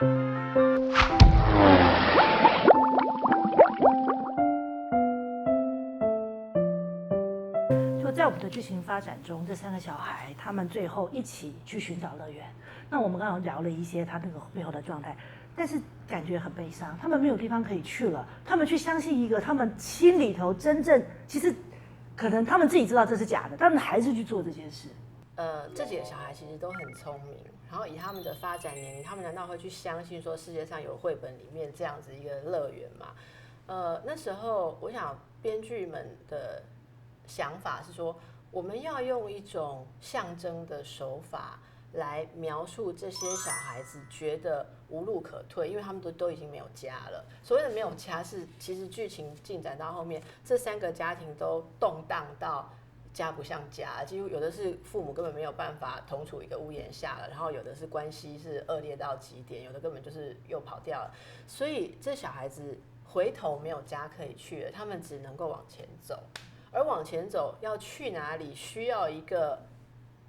就在我们的剧情发展中，这3个小孩他们最后一起去寻找乐园。那我们刚刚聊了一些他那个背后的状态，但是感觉很悲伤，他们没有地方可以去了，他们去相信一个他们心里头真正其实可能他们自己知道这是假的，他们还是去做这件事。这几个小孩其实都很聪明，然后以他们的发展年龄，他们难道会去相信说世界上有绘本里面这样子一个乐园吗？那时候我想编剧们的想法是说，我们要用一种象征的手法来描述这些小孩子觉得无路可退，因为他们都已经没有家了。所谓的没有家是，其实剧情进展到后面，这3个家庭都动荡到家不像家，几乎有的是父母根本没有办法同处一个屋檐下了，然后有的是关系是恶劣到极点，有的根本就是又跑掉了。所以这小孩子回头没有家可以去了，他们只能够往前走。而往前走要去哪里，需要一个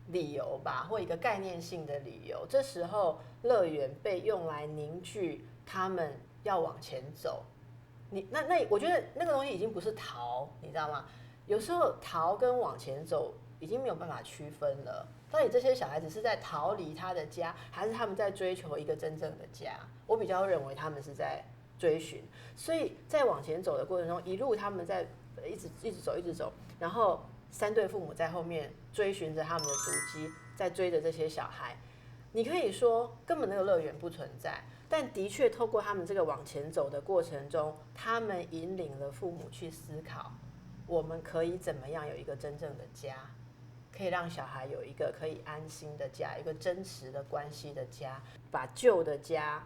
理由吧，或一个概念性的理由。这时候乐园被用来凝聚他们要往前走。我觉得那个东西已经不是逃，你知道吗？有时候逃跟往前走已经没有办法区分了。到底这些小孩子是在逃离他的家，还是他们在追求一个真正的家？我比较认为他们是在追寻。所以在往前走的过程中，一路他们在一直走，然后3对父母在后面追寻着他们的足迹，在追着这些小孩。你可以说根本那个乐园不存在，但的确透过他们这个往前走的过程中，他们引领了父母去思考，我们可以怎么样有一个真正的家，可以让小孩有一个可以安心的家，一个真实的关系的家，把旧的家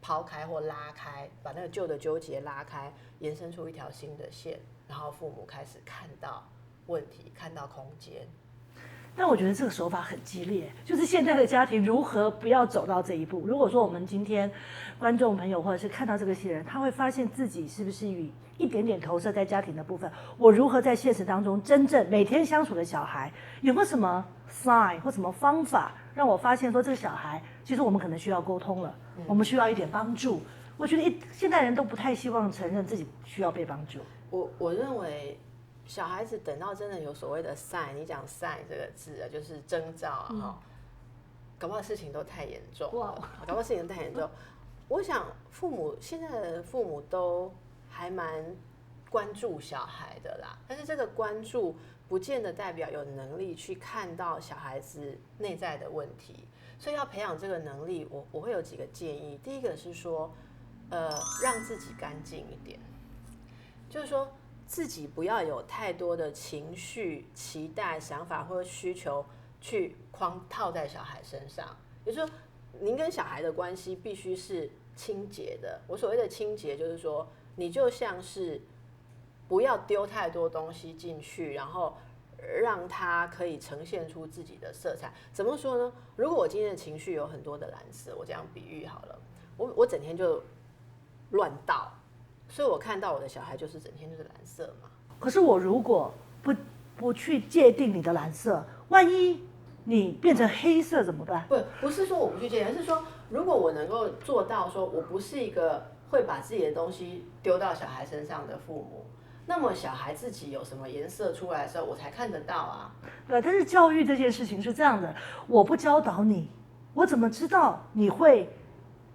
抛开或拉开，把那个旧的纠结拉开，延伸出一条新的线，然后父母开始看到问题，看到空间。但我觉得这个手法很激烈，就是现在的家庭如何不要走到这一步。如果说我们今天观众朋友或者是看到这个戏人，他会发现自己是不是与一点点投射在家庭的部分，我如何在现实当中真正每天相处的小孩，有没有什么 sign 或什么方法让我发现说这个小孩其实我们可能需要沟通了，我们需要一点帮助。我觉得现代人都不太希望承认自己需要被帮助。我认为小孩子等到真的有所谓的 sign， 你讲 sign 这个字啊，就是征兆啊，搞不好事情都太严重了，搞不好事情太严重。我想现在的父母都还蛮关注小孩的啦，但是这个关注不见得代表有能力去看到小孩子内在的问题，所以要培养这个能力，我会有几个建议。第一个是说，让自己干净一点，就是说自己不要有太多的情绪、期待、想法或者需求去套在小孩身上。也就是说，您跟小孩的关系必须是清洁的。我所谓的清洁，就是说，你就像是不要丢太多东西进去，然后让他可以呈现出自己的色彩。怎么说呢？如果我今天的情绪有很多的蓝色，我这样比喻好了，我整天就乱倒。所以我看到我的小孩就是整天就是蓝色嘛。可是我如果不去界定你的蓝色，万一你变成黑色怎么办？不是说我不去界定，而是说如果我能够做到说我不是一个会把自己的东西丢到小孩身上的父母，那么小孩自己有什么颜色出来的时候，我才看得到啊。对，但是教育这件事情是这样的，我不教导你，我怎么知道你会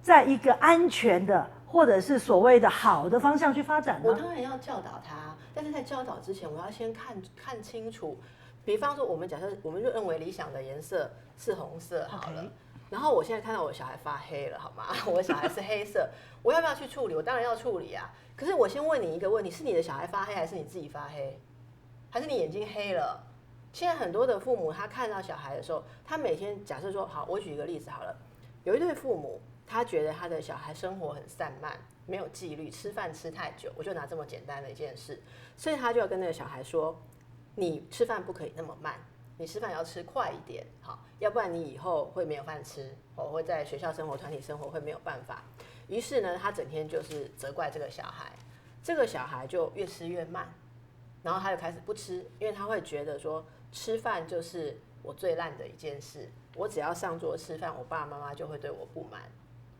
在一个安全的或者是所谓的好的方向去发展呢？我当然要教导他，但是在教导之前，我要先看清楚。比方说，假设我们就认为理想的颜色是红色好了， 然后我现在看到我小孩发黑了，好吗？我的小孩是黑色，我要不要去处理？我当然要处理啊。可是我先问你一个问题：是你的小孩发黑，还是你自己发黑？还是你眼睛黑了？现在很多的父母，他看到小孩的时候，他每天假设说，好，我举一个例子好了，有一对父母。他觉得他的小孩生活很散漫，没有纪律，吃饭吃太久。我就拿这么简单的一件事，所以他就要跟那个小孩说：“你吃饭不可以那么慢，你吃饭要吃快一点，好，要不然你以后会没有饭吃，会在学校生活、团体生活会没有办法。”于是呢，他整天就是责怪这个小孩，这个小孩就越吃越慢，然后他就开始不吃，因为他会觉得说吃饭就是我最烂的一件事，我只要上桌吃饭，我爸爸妈妈就会对我不满。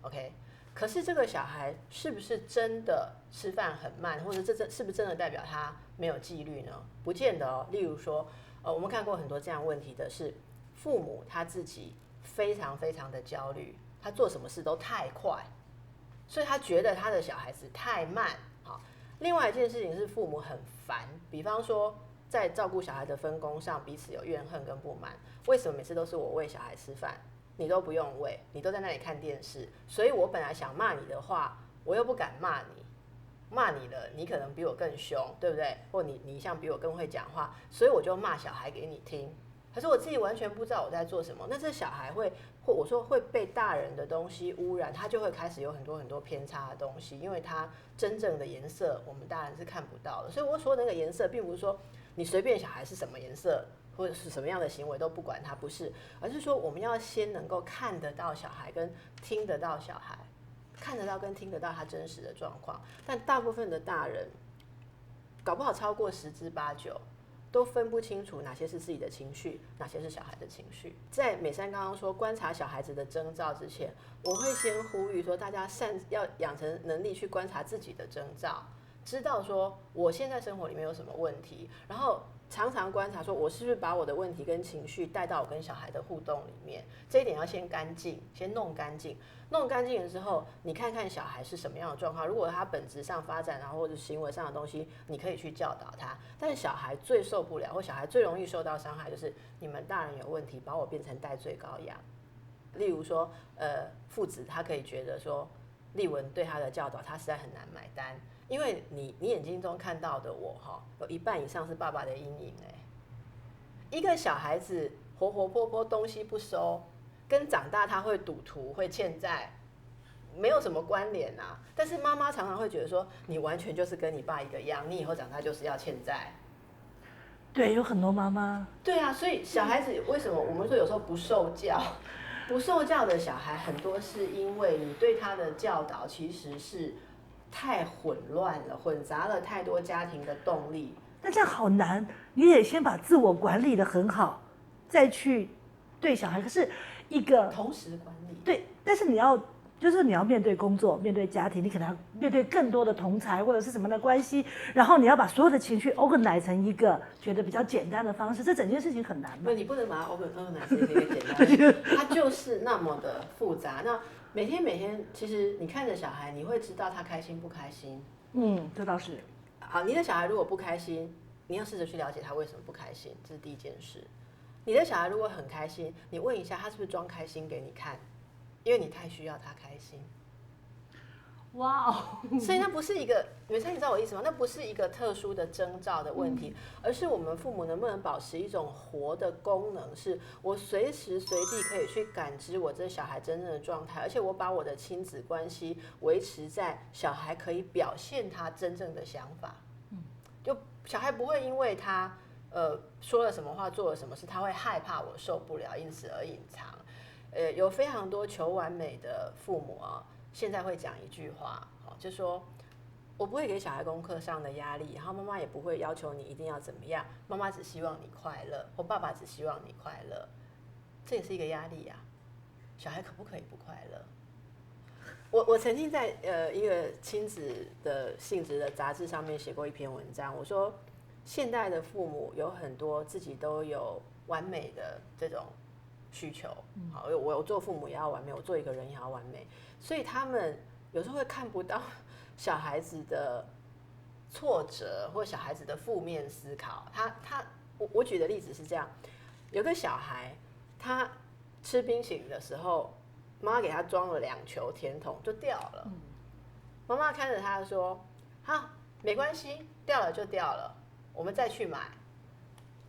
OK， 可是这个小孩是不是真的吃饭很慢，或者这是不是真的代表他没有纪律呢？不见得哦。例如说，我们看过很多这样问题的是，父母他自己非常非常的焦虑，他做什么事都太快，所以他觉得他的小孩子太慢。好，另外一件事情是父母很烦，比方说在照顾小孩的分工上彼此有怨恨跟不满，为什么每次都是我喂小孩吃饭？你都不用喂，你都在那里看电视，所以我本来想骂你的话，我又不敢骂你，骂你了，你可能比我更凶，对不对？或你像比我更会讲话，所以我就骂小孩给你听。可是我自己完全不知道我在做什么，那这小孩我说会被大人的东西污染，他就会开始有很多很多偏差的东西，因为他真正的颜色我们大人是看不到的。所以我说的那个颜色，并不是说你随便小孩是什么颜色，或者是什么样的行为都不管他，不是，而是说我们要先能够看得到小孩跟听得到小孩，看得到跟听得到他真实的状况。但大部分的大人，搞不好超过10之8九，都分不清楚哪些是自己的情绪，哪些是小孩的情绪。在美珊刚刚说观察小孩子的征兆之前，我会先呼吁说，大家要养成能力去观察自己的征兆，知道说我现在生活里面有什么问题，然后常常观察说我是不是把我的问题跟情绪带到我跟小孩的互动里面，这一点要先干净，先弄干净。弄干净了之后，你看看小孩是什么样的状况，如果他本质上发展然后或者行为上的东西，你可以去教导他。但是小孩最受不了，或小孩最容易受到伤害，就是你们大人有问题，把我变成代罪羔羊。例如说，父子他可以觉得说，丽文对他的教导他实在很难买单，因为你眼睛中看到的我有一半以上是爸爸的阴影。一个小孩子活活泼泼东西不收，跟长大他会赌徒会欠债没有什么关联啊。但是妈妈常常会觉得说，你完全就是跟你爸一个样，你以后长大就是要欠债。对，有很多妈妈。对啊，所以小孩子为什么我们说有时候不受教？不受教的小孩很多是因为你对他的教导其实是太混乱了，混杂了太多家庭的动力。那这样好难，你得先把自我管理得很好，再去对小孩。可是一个同时管理，对，但是你要面对工作，面对家庭，你可能要面对更多的同侪或者是什么的关系，然后你要把所有的情绪 organize 成一个觉得比较简单的方式，这整件事情很难嘛。对，你不能把它 organize 成一个简单的，它就是那么的复杂。那每天，其实你看着小孩，你会知道他开心不开心。这倒是。好，你的小孩如果不开心，你要试着去了解他为什么不开心，这是第一件事。你的小孩如果很开心，你问一下他是不是装开心给你看，因为你太需要他开心。哇哦！所以那不是一个，美珊，你知道我意思吗？那不是一个特殊的征兆的问题，而是我们父母能不能保持一种活的功能，是我随时随地可以去感知我这小孩真正的状态，而且我把我的亲子关系维持在小孩可以表现他真正的想法。就小孩不会因为他说了什么话，做了什么事，他会害怕我受不了，因此而隐藏。有非常多求完美的父母啊，现在会讲一句话，就说我不会给小孩功课上的压力，然后妈妈也不会要求你一定要怎么样，妈妈只希望你快乐，或爸爸只希望你快乐，这也是一个压力啊。小孩可不可以不快乐？我曾经在一个亲子的性质的杂志上面写过一篇文章，我说现代的父母有很多自己都有完美的这种需求，好，我做父母也要完美，我做一个人也要完美，所以他们有时候会看不到小孩子的挫折或小孩子的负面思考。我举的例子是这样，有个小孩他吃冰淇淋的时候，妈妈给他装了2球甜筒就掉了，妈妈看着他说：“好，没关系，掉了就掉了，我们再去买。”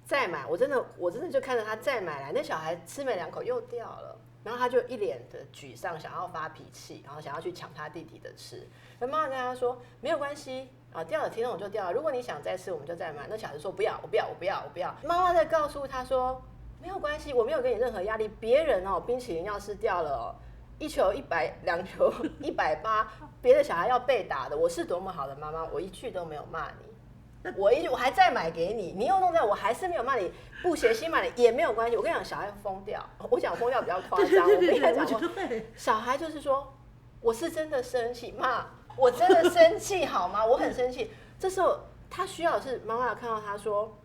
再买，我真的就看着他再买来，那小孩吃没2口又掉了，然后他就一脸的沮丧，想要发脾气，然后想要去抢他弟弟的吃。那妈妈跟他说没有关系啊，掉了甜筒就掉了，如果你想再吃，我们就再买。那小孩说不要，我不要，我不要，我不要。妈妈在告诉他说没有关系，我没有给你任何压力。别人冰淇淋要是掉了1球100，2球180，别的小孩要被打的。我是多么好的妈妈，我一句都没有骂你。我还再买给你，你又弄在我还是没有骂你，不写新买的也没有关系。我跟你讲，小孩疯掉，我讲疯掉比较夸张。我跟你讲过，小孩就是说，我是真的生气，妈，我真的生气好吗？我很生气。这时候他需要的是妈妈看到他说，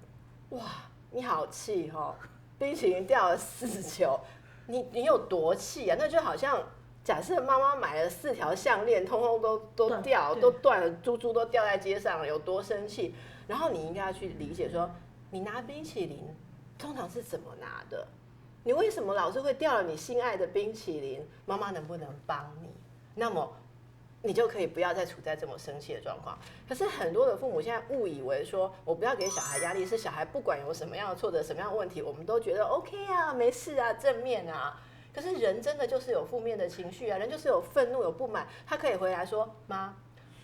哇，你好气哦，冰淇淋掉了4球，你有多气啊？那就好像假设妈妈买了4条项链，通通都掉，都断了，珠珠都掉在街上了，有多生气？然后你应该要去理解说，你拿冰淇淋通常是怎么拿的？你为什么老是会掉了你心爱的冰淇淋？妈妈能不能帮你？那么你就可以不要再处在这么生气的状况。可是很多的父母现在误以为说，我不要给小孩压力，是小孩不管有什么样的挫折、什么样的问题，我们都觉得 OK 啊，没事啊，正面啊。可是人真的就是有负面的情绪啊，人就是有愤怒、有不满，他可以回来说：“妈，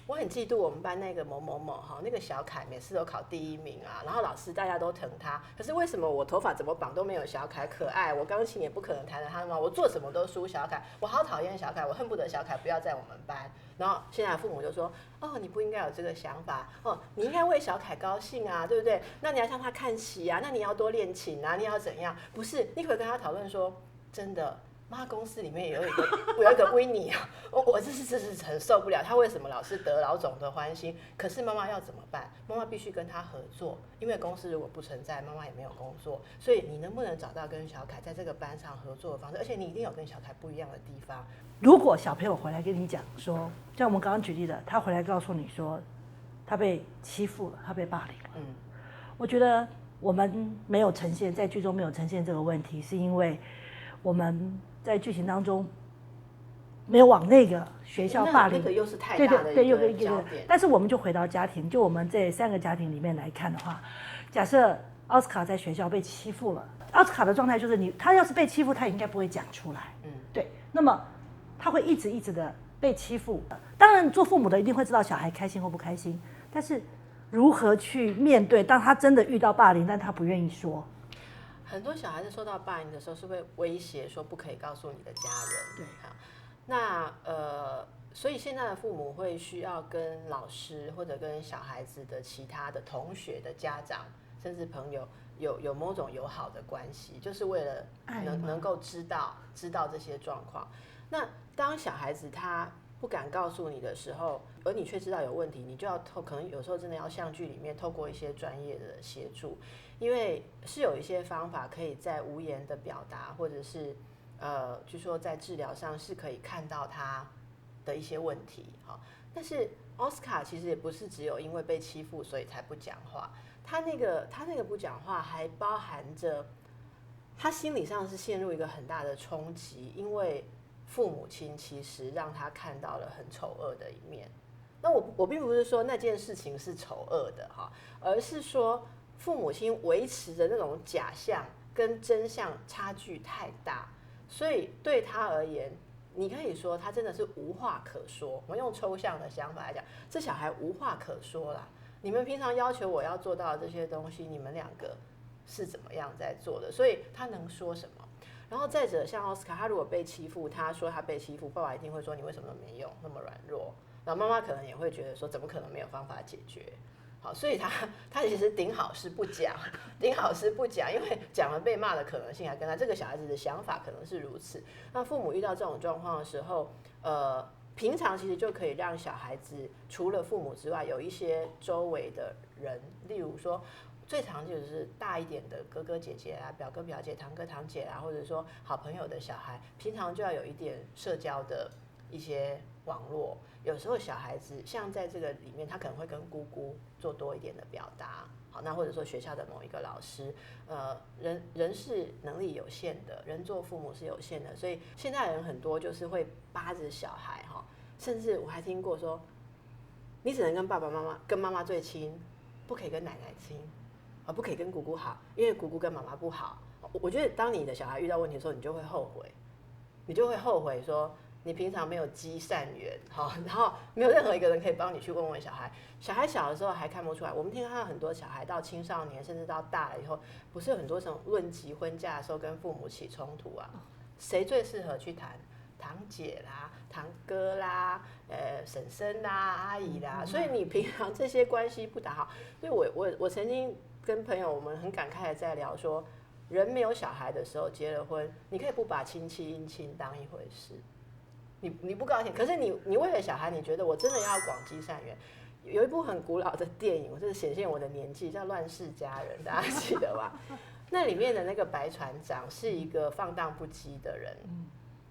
我很嫉妒我们班那个某某某哈，那个小凯每次都考第1名啊，然后老师大家都疼他，可是为什么我头发怎么绑都没有小凯可爱？我钢琴也不可能弹得他吗？我做什么都输小凯，我好讨厌小凯，我恨不得小凯不要在我们班。”然后现在父母就说：“哦，你不应该有这个想法哦，你应该为小凯高兴啊，对不对？那你要向他看齐啊，那你要多练琴啊，你要怎样？不是，你可以跟他讨论说，真的。”妈公司里面有一个维尼啊，我这是很受不了，他为什么老是得老总的欢心？可是妈妈要怎么办？妈妈必须跟他合作，因为公司如果不存在，妈妈也没有工作，所以你能不能找到跟小凯在这个班上合作的方式？而且你一定有跟小凯不一样的地方。如果小朋友回来跟你讲说，像我们刚刚举例的，他回来告诉你说他被欺负了，他被霸凌了，我觉得我们没有呈现在剧中没有呈现这个问题，是因为我们在剧情当中没有往那个学校霸凌，那个又是太大的一个焦点。但是我们就回到家庭，就我们这3个家庭里面来看的话，假设奥斯卡在学校被欺负了，奥斯卡的状态就是他要是被欺负，他应该不会讲出来，对，那么他会一直的被欺负。当然，做父母的一定会知道小孩开心或不开心，但是如何去面对，当他真的遇到霸凌，但他不愿意说。很多小孩子受到霸凌的时候，是会威胁说不可以告诉你的家人。对，那所以现在的父母会需要跟老师或者跟小孩子的其他的同学的家长，甚至朋友有某种友好的关系，就是为了能够知道这些状况。那当小孩子他不敢告诉你的时候，而你却知道有问题，你就要可能有时候真的要像剧里面透过一些专业的协助，因为是有一些方法可以在无言的表达，或者是据说在治疗上是可以看到他的一些问题。但是奥斯卡其实也不是只有因为被欺负所以才不讲话，他那个不讲话还包含着他心理上是陷入一个很大的冲击，因为父母亲其实让他看到了很丑恶的一面。那我并不是说那件事情是丑恶的哈，而是说父母亲维持着那种假象跟真相差距太大，所以对他而言，你可以说他真的是无话可说。我们用抽象的想法来讲，这小孩无话可说啦。你们平常要求我要做到的这些东西，你们2个是怎么样在做的？所以他能说什么？然后再者，像奥斯卡，他如果被欺负，他说他被欺负，爸爸一定会说你为什么没用，那么软弱。然后妈妈可能也会觉得说，怎么可能没有方法解决？好，所以他其实顶好是不讲，因为讲了被骂的可能性还跟他这个小孩子的想法可能是如此。那父母遇到这种状况的时候，平常其实就可以让小孩子除了父母之外，有一些周围的人，例如说。最常就是大一点的哥哥姐姐啊、表哥表姐、堂哥堂姐啊，或者说好朋友的小孩，平常就要有一点社交的一些网络。有时候小孩子像在这个里面，他可能会跟姑姑做多一点的表达。好，那或者说学校的某一个老师，人是能力有限的，人做父母是有限的，所以现在人很多就是会扒着小孩哈，甚至我还听过说，你只能跟爸爸妈妈、跟妈妈最亲，不可以跟奶奶亲。不可以跟姑姑好，因为姑姑跟妈妈不好。我觉得当你的小孩遇到问题的时候，你就会后悔，说你平常没有积善缘，然后没有任何一个人可以帮你去问问小孩。小孩小的时候还看不出来，我们听到很多小孩到青少年，甚至到大了以后，不是有很多种论及婚嫁的时候跟父母起冲突啊？谁最适合去谈？堂姐啦、堂哥啦、婶婶啦、阿姨啦。所以你平常这些关系不打好，所以我曾经。跟朋友我们很感慨的在聊说，人没有小孩的时候结了婚，你可以不把亲戚姻亲当一回事，你不高兴，可是你为了小孩，你觉得我真的要广积善缘。有一部很古老的电影，这是显现我的年纪，叫《乱世佳人》，大家记得吧？那里面的那个白船长是一个放荡不羁的人，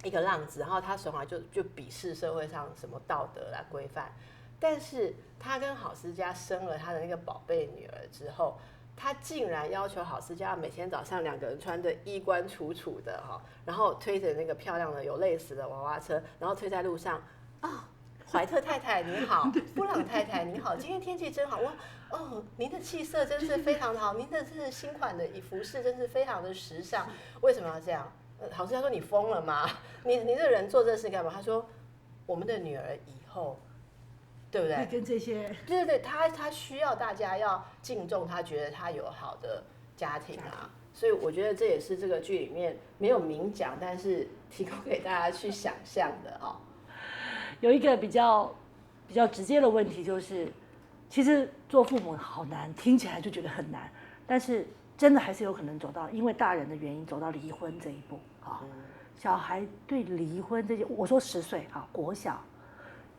一个浪子，然后他从来就鄙视社会上什么道德来规范，但是他跟郝思嘉生了他的那个宝贝女儿之后，他竟然要求郝思嘉每天早上2个人穿的衣冠楚楚的哈，然后推着那个漂亮的有类似的娃娃车，然后推在路上啊。怀特太太你好，布朗太太你好，今天天气真好哇！哦，您的气色真是非常的好，您的这新款的服饰真是非常的时尚。为什么要这样？郝思嘉说你疯了吗？你这个人做这事干嘛？他说我们的女儿以后，对不对？跟这些，对，他需要大家要敬重他，觉得他有好的家庭啊。所以我觉得这也是这个剧里面没有明讲，但是提供给大家去想象的哦。有一个比较直接的问题就是，其实做父母好难，听起来就觉得很难，但是真的还是有可能走到因为大人的原因走到离婚这一步啊。小孩对离婚这件，我说10岁啊，国小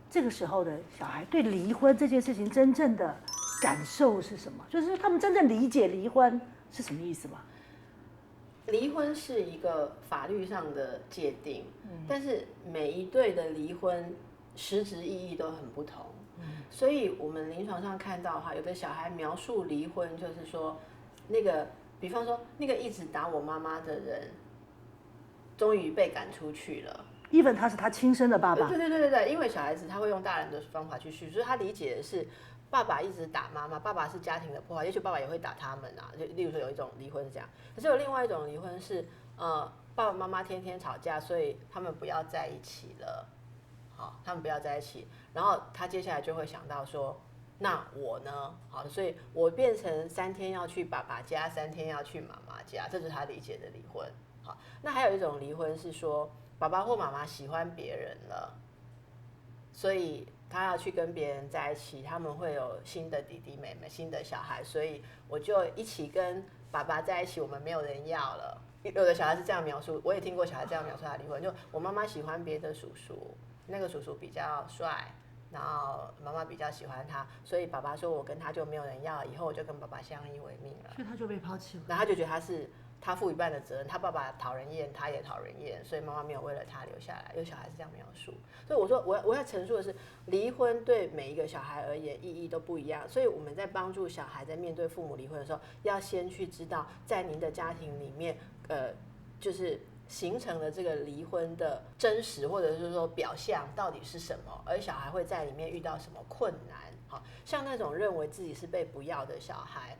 这个时候的小孩对离婚这件事情真正的感受是什么？就是他们真正理解离婚是什么意思吗？离婚是一个法律上的界定，但是每一对的离婚实质意义都很不同，所以我们临床上看到哈，有的小孩描述离婚就是说，那个比方说那个一直打我妈妈的人，终于被赶出去了。even 他是他亲生的爸爸。对，因为小孩子他会用大人的方法去叙述，所以他理解的是爸爸一直打妈妈，爸爸是家庭的破坏，也许爸爸也会打他们啊。就例如说有一种离婚是这样，可是有另外一种离婚是，爸爸妈妈天天吵架，所以他们不要在一起了。好，他们不要在一起，然后他接下来就会想到说，那我呢？好，所以我变成3天要去爸爸家，3天要去妈妈家，这是他理解的离婚。好，那还有一种离婚是说，爸爸或妈妈喜欢别人了，所以他要去跟别人在一起，他们会有新的弟弟妹妹、新的小孩，所以我就一起跟爸爸在一起，我们没有人要了。有的小孩是这样描述，我也听过小孩这样描述他离婚，就我妈妈喜欢别的叔叔，那个叔叔比较帅，然后妈妈比较喜欢他，所以爸爸说我跟他就没有人要，以后我就跟爸爸相依为命了，所以他就被抛弃了。然后他就觉得他是他负一半的责任，他爸爸讨人厌，他也讨人厌，所以妈妈没有为了他留下来。有小孩是这样描述，所以我说我要陈述的是，离婚对每一个小孩而言意义都不一样，所以我们在帮助小孩在面对父母离婚的时候，要先去知道在您的家庭里面，就是形成了这个离婚的真实或者是说表象到底是什么，而小孩会在里面遇到什么困难。好，像那种认为自己是被不要的小孩，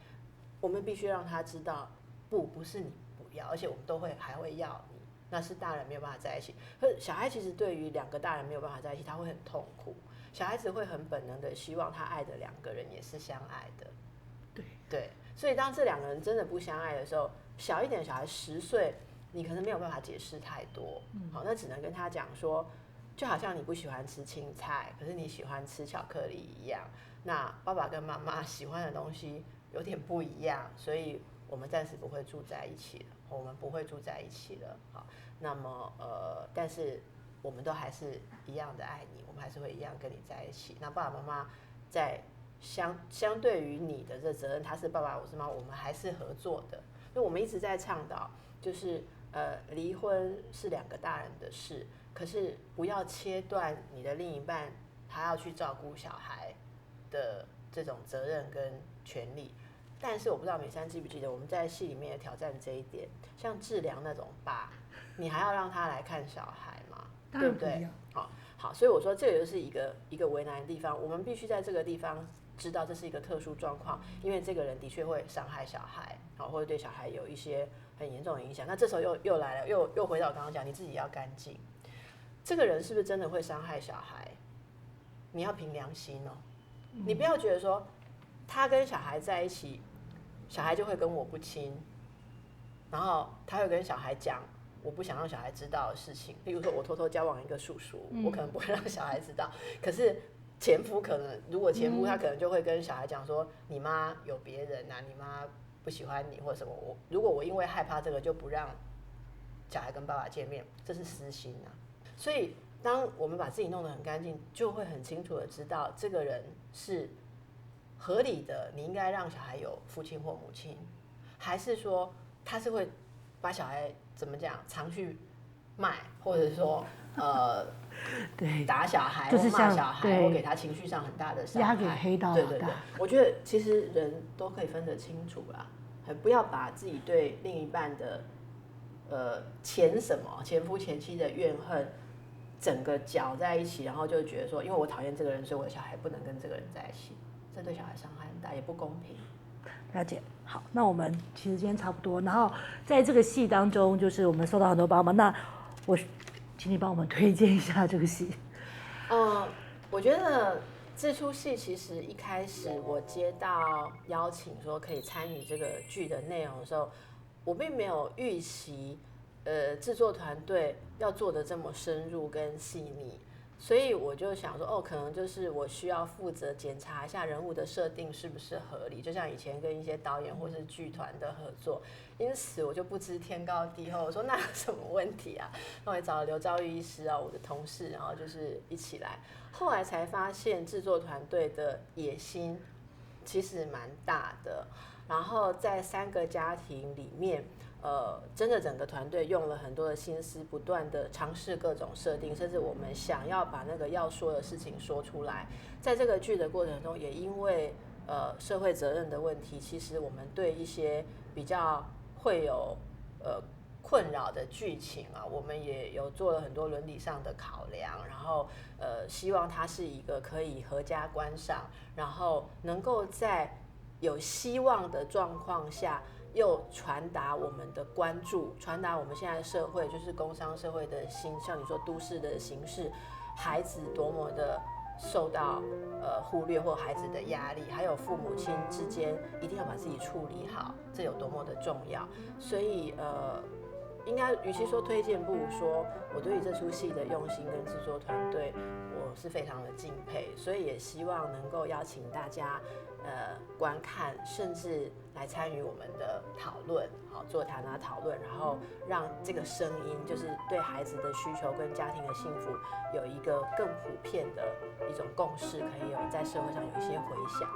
我们必须让他知道，不是你不要，而且我们都还会要你，那是大人没有办法在一起。可是小孩其实对于2个大人没有办法在一起，他会很痛苦。小孩子会很本能的希望他爱的2个人也是相爱的。对，所以当这2个人真的不相爱的时候，小一点的小孩10岁。你可能没有办法解释太多，好，那只能跟他讲说，就好像你不喜欢吃青菜，可是你喜欢吃巧克力一样。那爸爸跟妈妈喜欢的东西有点不一样，所以我们暂时不会住在一起了，我们不会住在一起了。好，那么但是我们都还是一样的爱你，我们还是会一样跟你在一起。那爸爸妈妈在相对于你的这责任，他是爸爸，我是妈妈，我们还是合作的。因为我们一直在倡导，就是离婚是2个大人的事，可是不要切断你的另一半他要去照顾小孩的这种责任跟权利。但是我不知道美珊记不记得我们在戏里面也挑战这一点，像志良那种爸，你还要让他来看小孩吗？对不对？好，所以我说这个就是一个为难的地方，我们必须在这个地方知道这是一个特殊状况，因为这个人的确会伤害小孩，或者对小孩有一些很严重的影响。那这时候又来了，又回到我刚刚讲，你自己要干净。这个人是不是真的会伤害小孩？你要凭良心哦，你不要觉得说他跟小孩在一起，小孩就会跟我不亲，然后他会跟小孩讲我不想让小孩知道的事情，例如说我偷偷交往一个叔叔，我可能不会让小孩知道，可是前夫可能，如果前夫他可能就会跟小孩讲说，你妈有别人啊，你妈不喜欢你或什么。如果我因为害怕这个就不让小孩跟爸爸见面，这是私心啊。所以当我们把自己弄得很干净，就会很清楚的知道这个人是合理的，你应该让小孩有父亲或母亲，还是说他是会把小孩怎么讲常去卖，或者说对，打小孩就是或骂小孩，对或给他情绪上很大的伤害，压给黑道对对对，我觉得其实人都可以分得清楚啦，不要把自己对另一半的前夫前妻的怨恨整个搅在一起，然后就觉得说，因为我讨厌这个人，所以我的小孩不能跟这个人在一起，这对小孩伤害很大，也不公平。了解。好，那我们其实今天差不多，然后在这个戏当中，就是我们收到很多帮忙，那我请你帮我们推荐一下这个戏。我觉得这出戏其实一开始我接到邀请说可以参与这个剧的内容的时候，我并没有预期，制作团队要做的这么深入跟细腻，所以我就想说，可能就是我需要负责检查一下人物的设定是不是合理，就像以前跟一些导演或是剧团的合作，因此我就不知天高地厚，我说那有什么问题啊？那我也找了刘兆玉医师啊，我的同事，然后就是一起来，后来才发现制作团队的野心其实蛮大的，然后在3个家庭里面。真的整个团队用了很多的心思，不断的尝试各种设定，甚至我们想要把那个要说的事情说出来。在这个剧的过程中，也因为社会责任的问题，其实我们对一些比较会有困扰的剧情啊，我们也有做了很多伦理上的考量，然后希望它是一个可以合家观赏，然后能够在有希望的状况下。又传达我们的关注，传达我们现在社会就是工商社会的像你说都市的形式，孩子多么的受到忽略或孩子的压力，还有父母亲之间一定要把自己处理好，这有多么的重要。所以应该与其说推荐，不如说我对于这出戏的用心跟制作团队，我是非常的敬佩，所以也希望能够邀请大家观看，甚至来参与我们的讨论，好座谈啊讨论，然后让这个声音就是对孩子的需求跟家庭的幸福有一个更普遍的一种共识，可以有在社会上有一些回响。